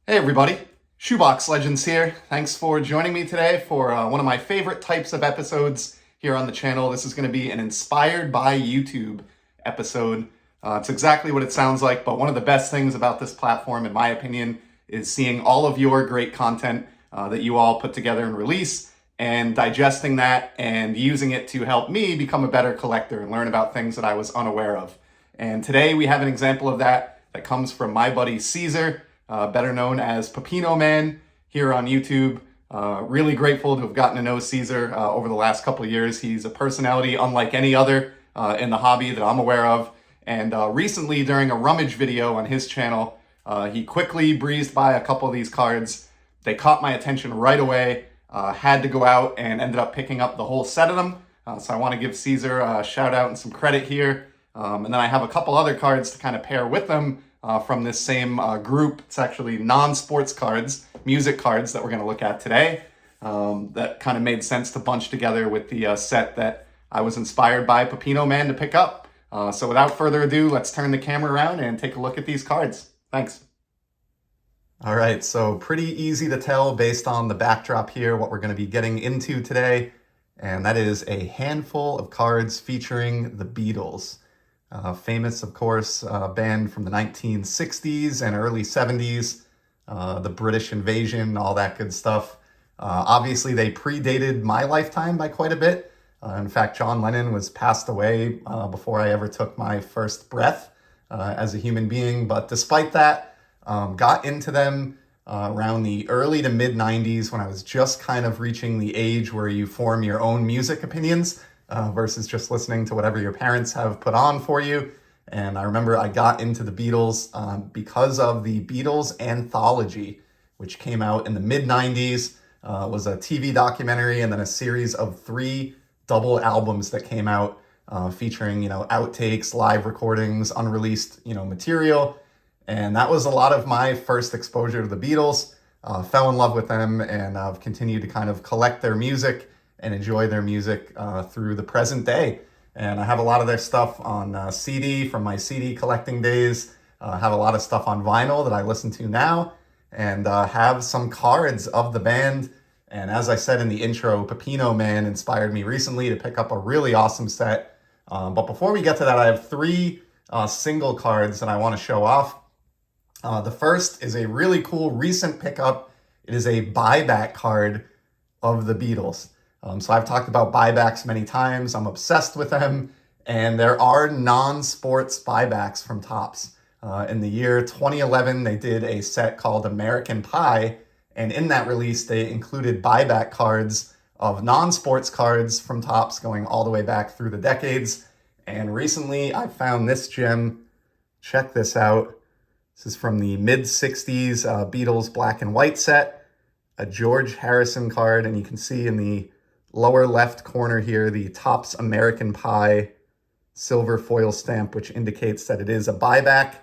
Hey everybody, Shoebox Legends here. Thanks for joining me today for one of my favorite types of episodes here on the channel. This is going to be an inspired by YouTube episode. It's exactly what it sounds like, but one of the best things about this platform, in my opinion, is seeing all of your great content that you all put together and release, and digesting that and using it to help me become a better collector and learn about things that I was unaware of. And today we have an example of that comes from my buddy Caesar, better known as Pepino Man here on YouTube. Really grateful to have gotten to know Caesar over the last couple of years. He's a personality unlike any other in the hobby that I'm aware of. And recently, during a rummage video on his channel, he quickly breezed by a couple of these cards. They caught my attention right away. Had to go out and ended up picking up the whole set of them. So I want to give Caesar a shout out and some credit here. And then I have a couple other cards to kind of pair with them from this same group. It's actually non-sports cards, music cards that we're going to look at today. That kind of made sense to bunch together with the set that I was inspired by Pepino Man to pick up. So without further ado, let's turn the camera around and take a look at these cards. Thanks. All right, so pretty easy to tell based on the backdrop here what we're going to be getting into today. And that is a handful of cards featuring the Beatles. Famous, of course, band from the 1960s and early 70s, the British invasion, all that good stuff. Obviously, they predated my lifetime by quite a bit. In fact, John Lennon was passed away before I ever took my first breath as a human being. But despite that, got into them around the early to mid 90s when I was just kind of reaching the age where you form your own music opinions. Versus just listening to whatever your parents have put on for you. And I remember I got into the Beatles because of the Beatles Anthology, which came out in the mid-90s, was a TV documentary and then a series of 3 double albums that came out featuring, outtakes, live recordings, unreleased, material. And that was a lot of my first exposure to the Beatles. Fell in love with them and I've continued to kind of collect their music and enjoy their music through the present day. And I have a lot of their stuff on CD from my CD collecting days. Have a lot of stuff on vinyl that I listen to now, and have some cards of the band. And as I said in the intro, Pepino Man inspired me recently to pick up a really awesome set. But before we get to that, I have 3 single cards that I want to show off. The first is a really cool recent pickup. It is a buyback card of the Beatles. So I've talked about buybacks many times. I'm obsessed with them. And there are non-sports buybacks from Topps. In the year 2011, they did a set called American Pie. And in that release, they included buyback cards of non-sports cards from Topps going all the way back through the decades. And recently, I found this gem. Check this out. This is from the mid-60s Beatles black and white set. A George Harrison card. And you can see in the lower left corner here, the Topps American Pie silver foil stamp, which indicates that it is a buyback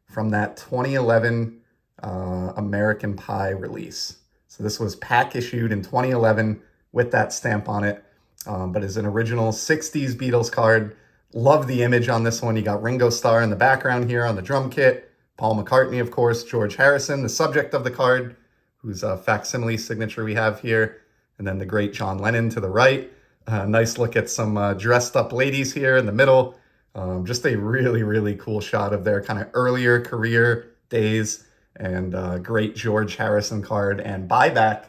from that 2011 American Pie release. So this was pack issued in 2011 with that stamp on it, but is an original 60s Beatles card. Love the image on this one. You got Ringo Starr in the background here on the drum kit, Paul McCartney, of course, George Harrison, the subject of the card, whose facsimile signature we have here. And then the great John Lennon to the right. Nice look at some dressed up ladies here in the middle. Just a really, really cool shot of their kind of earlier career days. And great George Harrison card and buyback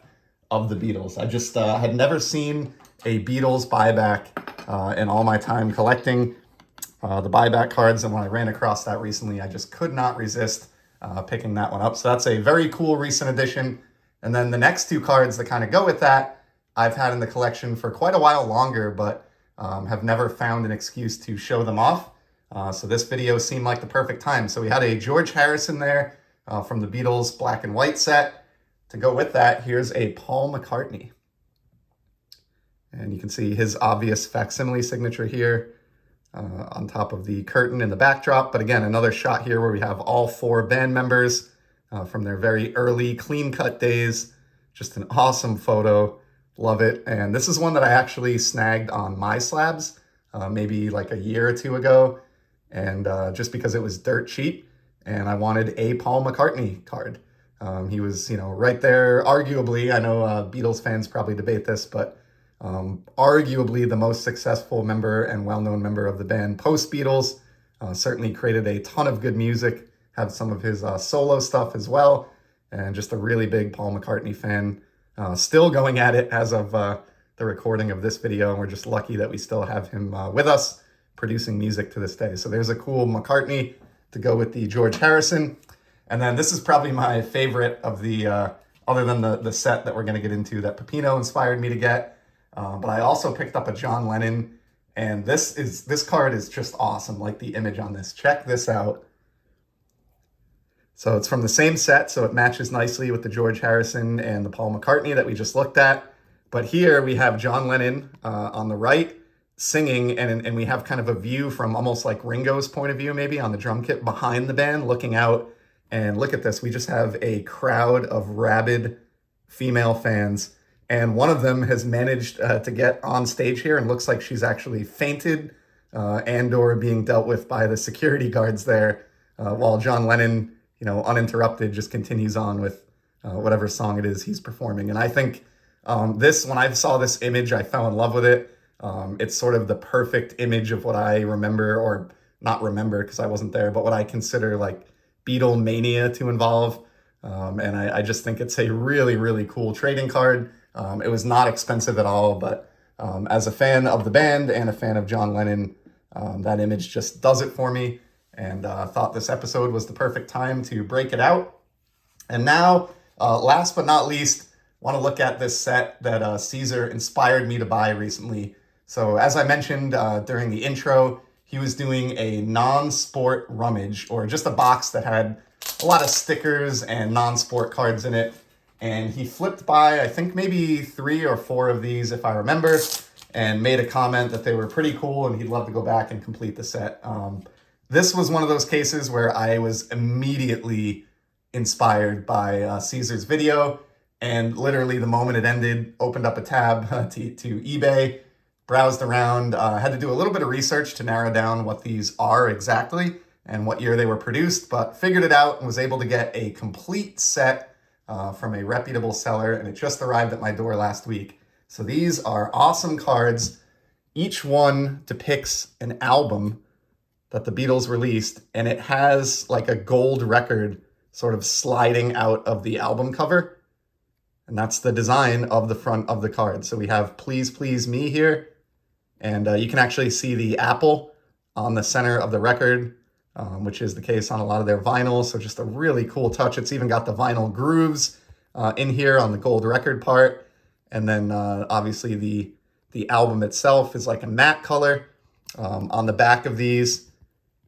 of the Beatles. I just had never seen a Beatles buyback in all my time collecting the buyback cards. And when I ran across that recently, I just could not resist picking that one up. So that's a very cool recent addition. And then the next 2 cards that kind of go with that, I've had in the collection for quite a while longer, but have never found an excuse to show them off. So this video seemed like the perfect time. So we had a George Harrison there from the Beatles black and white set. To go with that, here's a Paul McCartney. And you can see his obvious facsimile signature here on top of the curtain in the backdrop. But again, another shot here where we have all 4 band members from their very early clean-cut days. Just an awesome photo. Love it. And this is one that I actually snagged on My Slabs maybe like a year or 2 ago. And just because it was dirt cheap and I wanted a Paul McCartney card. He was, right there, arguably, I know Beatles fans probably debate this, but arguably the most successful member and well-known member of the band post-Beatles. Certainly created a ton of good music, have some of his solo stuff as well, and just a really big Paul McCartney fan. Still going at it as of the recording of this video, and we're just lucky that we still have him with us producing music to this day. So there's a cool McCartney to go with the George Harrison. And then this is probably my favorite of the, other than the set that we're going to get into that Pepino inspired me to get. But I also picked up a John Lennon, and this card is just awesome. Like the image on this. Check this out. So it's from the same set, so it matches nicely with the George Harrison and the Paul McCartney that we just looked at. But here we have John Lennon on the right singing, and we have kind of a view from almost like Ringo's point of view, maybe on the drum kit behind the band, looking out. And look at this. We just have a crowd of rabid female fans. And one of them has managed to get on stage here and looks like she's actually fainted and or being dealt with by the security guards there while John Lennon, uninterrupted, just continues on with whatever song it is he's performing. And I think when I saw this image, I fell in love with it. It's sort of the perfect image of what I remember, or not remember because I wasn't there, but what I consider like Beatle mania to involve. And I just think it's a really, really cool trading card. It was not expensive at all, but as a fan of the band and a fan of John Lennon, that image just does it for me. And thought this episode was the perfect time to break it out. And now, last but not least, want to look at this set that Caesar inspired me to buy recently. So as I mentioned during the intro, he was doing a non-sport rummage, or just a box that had a lot of stickers and non-sport cards in it. And he flipped by, I think maybe 3 or 4 of these, if I remember, and made a comment that they were pretty cool and he'd love to go back and complete the set. This was one of those cases where I was immediately inspired by Caesar's video, and literally the moment it ended, opened up a tab to eBay, browsed around, had to do a little bit of research to narrow down what these are exactly and what year they were produced, but figured it out and was able to get a complete set from a reputable seller, and it just arrived at my door last week. So these are awesome cards. Each one depicts an album that the Beatles released, and it has like a gold record sort of sliding out of the album cover. And that's the design of the front of the card. So we have Please Please Me here, and you can actually see the apple on the center of the record, which is the case on a lot of their vinyls. So just a really cool touch. It's even got the vinyl grooves in here on the gold record part. And then obviously the album itself is like a matte color. On the back of these,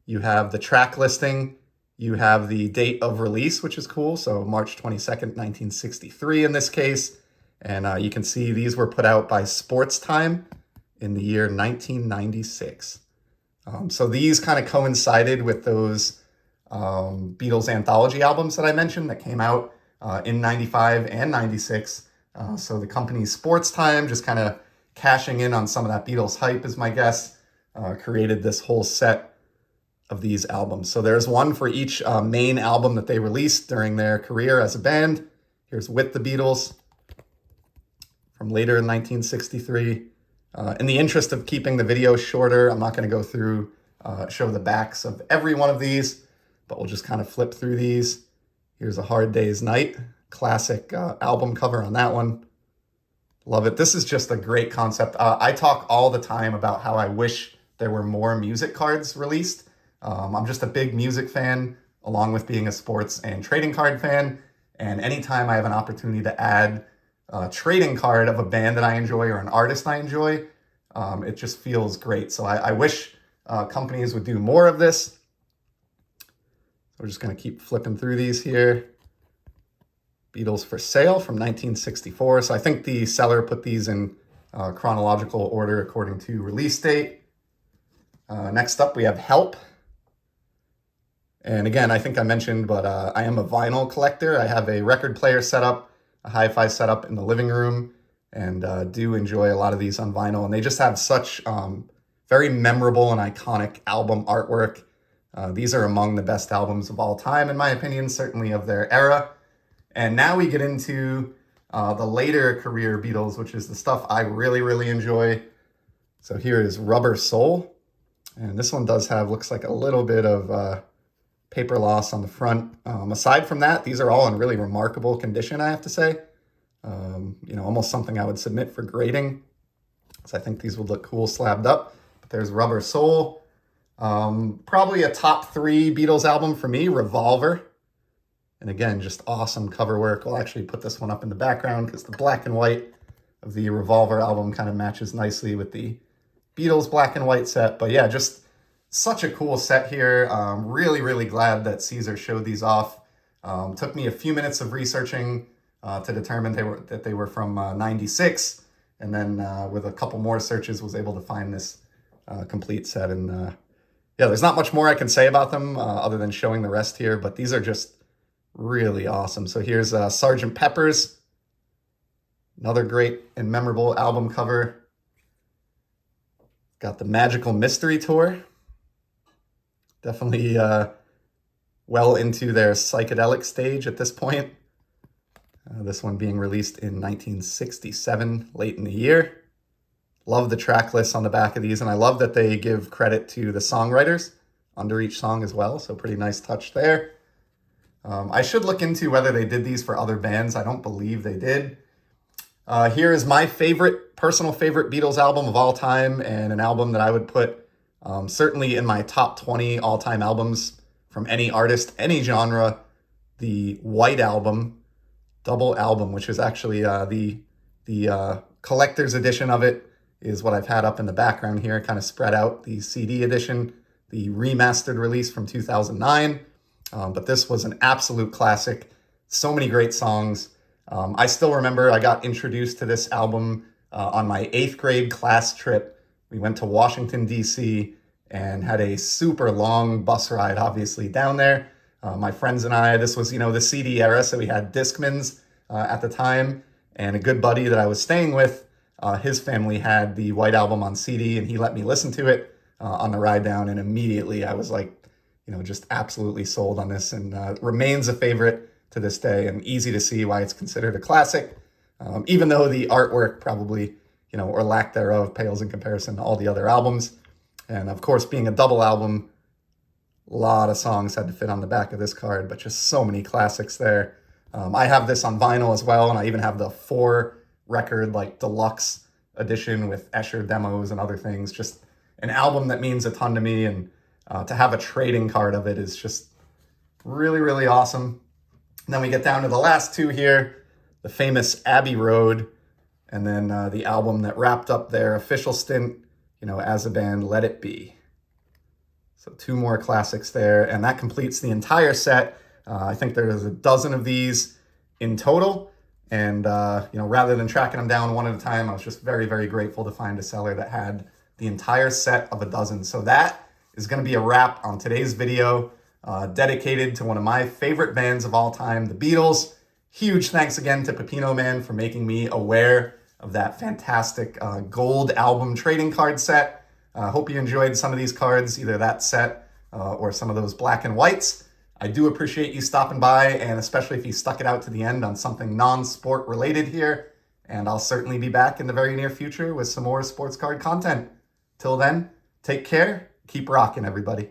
you have the track listing. You have the date of release, which is cool. So March 22nd, 1963 in this case. And you can see these were put out by Sports Time in the year 1996. So these kind of coincided with those Beatles anthology albums that I mentioned that came out in 95 and 96. So the company Sports Time, just kind of cashing in on some of that Beatles hype is my guess, created this whole set of these albums. So there's one for each main album that they released during their career as a band. Here's With the Beatles from later in 1963. In the interest of keeping the video shorter, I'm not going to go through, show the backs of every one of these, but we'll just kind of flip through these. Here's A Hard Day's Night, classic album cover on that one. Love it. This is just a great concept. I talk all the time about how I wish there were more music cards released. I'm just a big music fan, along with being a sports and trading card fan. And anytime I have an opportunity to add a trading card of a band that I enjoy or an artist I enjoy, it just feels great. So I wish companies would do more of this. So we're just going to keep flipping through these here. Beatles for Sale from 1964. So I think the seller put these in chronological order according to release date. Next up, we have Help. And again, I think I mentioned, but I am a vinyl collector. I have a record player set up, a hi-fi setup in the living room, and do enjoy a lot of these on vinyl. And they just have such very memorable and iconic album artwork. These are among the best albums of all time, in my opinion, certainly of their era. And now we get into the later career Beatles, which is the stuff I really, really enjoy. So here is Rubber Soul. And this one does have, looks like a little bit of paper loss on the front. Aside from that, these are all in really remarkable condition, I have to say. Almost something I would submit for grading. So I think these would look cool slabbed up. But there's Rubber Soul. Probably a top 3 Beatles album for me, Revolver. And again, just awesome cover work. We'll actually put this one up in the background because the black and white of the Revolver album kind of matches nicely with the Beatles black and white set. But yeah, just such a cool set here. Really, really glad that Caesar showed these off. Took me a few minutes of researching to determine that they were from 96. And then with a couple more searches was able to find this complete set. And yeah, there's not much more I can say about them other than showing the rest here. But these are just really awesome. So here's Sgt. Pepper's. Another great and memorable album cover. Got the Magical Mystery Tour. Definitely well into their psychedelic stage at this point. This one being released in 1967, late in the year. Love the track lists on the back of these, and I love that they give credit to the songwriters under each song as well, so pretty nice touch there. I should look into whether they did these for other bands. I don't believe they did. Here is my personal favorite Beatles album of all time, and an album that I would put certainly in my top 20 all-time albums from any artist, any genre. The White Album, double album, which is actually the collector's edition of it, is what I've had up in the background here, kind of spread out. The CD edition, the remastered release from 2009. But this was an absolute classic. So many great songs. I still remember I got introduced to this album on my 8th grade class trip. We went to Washington, D.C. and had a super long bus ride, obviously, down there. My friends and I, this was, the CD era, so we had Discmans at the time. And a good buddy that I was staying with, his family had the White Album on CD, and he let me listen to it on the ride down. And immediately I was like, just absolutely sold on this, and remains a favorite to this day, and easy to see why it's considered a classic, even though the artwork probably, or lack thereof, pales in comparison to all the other albums. And of course, being a double album, a lot of songs had to fit on the back of this card, but just so many classics there. I have this on vinyl as well, and I even have the 4-record, deluxe edition with Escher demos and other things. Just an album that means a ton to me, and to have a trading card of it is just really, really awesome. And then we get down to the last 2 here, the famous Abbey Road, and then the album that wrapped up their official stint, as a band, Let It Be. So 2 more classics there, and that completes the entire set. I think there's a dozen of these in total, and rather than tracking them down one at a time, I was just very, very grateful to find a seller that had the entire set of a dozen. So that is going to be a wrap on today's video, dedicated to one of my favorite bands of all time, the Beatles. Huge thanks again to Pepino Man for making me aware of that fantastic gold album trading card set. Hope you enjoyed some of these cards, either that set or some of those black and whites. I do appreciate you stopping by, and especially if you stuck it out to the end on something non-sport related here. And I'll certainly be back in the very near future with some more sports card content. Till then, take care. Keep rocking, everybody.